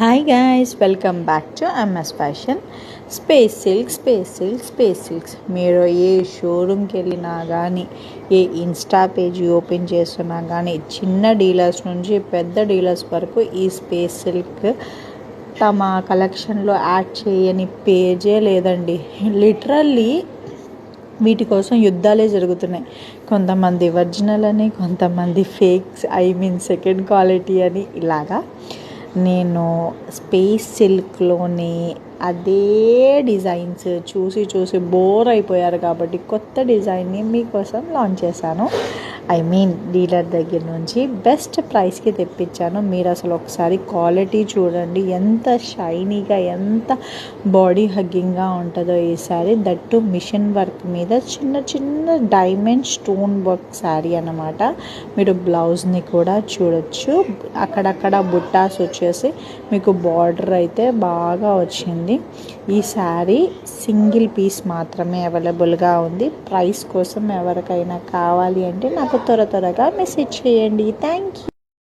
Hi guys, welcome back to MS fashion. Space silks మీరు ఏ షోరూమ్కి వెళ్ళినా కానీ, ఏ ఇన్స్టా పేజీ ఓపెన్ చేస్తున్నా కానీ, చిన్న డీలర్స్ నుంచి పెద్ద డీలర్స్ వరకు ఈ స్పేస్ సిల్క్ తమ కలెక్షన్లో యాడ్ చేయని పేజే లేదండి. లిటరల్లీ వీటి కోసం యుద్ధాలే జరుగుతున్నాయి. కొంతమంది ఒరిజినల్ అని, కొంతమంది ఫేక్స్, సెకండ్ క్వాలిటీ అని. ఇలాగా నేను స్పేస్ సిల్క్లోని అదే డిజైన్స్ చూసి బోర్ అయిపోయారు కాబట్టి కొత్త డిజైన్ని మీకోసం లాంచ్ చేశాను. డీలర్ దగ్గర నుంచి బెస్ట్ ప్రైస్కి తెప్పించాను. మీరు అసలు ఒకసారి క్వాలిటీ చూడండి, ఎంత షైనీగా, ఎంత బాడీ హగ్గింగ్గా ఉంటుందో ఈ శారీ. దట్టు మిషన్ వర్క్ మీద చిన్న డైమండ్ స్టోన్ వర్క్ శారీ అన్నమాట. మీరు బ్లౌజ్ని కూడా చూడొచ్చు. అక్కడక్కడ బుట్టాస్ వచ్చేసి మీకు బార్డర్ అయితే బాగా వచ్చింది. ఈ శారీ సింగిల్ పీస్ మాత్రమే అవైలబుల్గా ఉంది. ప్రైస్ కోసం ఎవరికైనా కావాలి అంటే నాకు త్వరగా మెసేజ్ చేయండి. Thank you.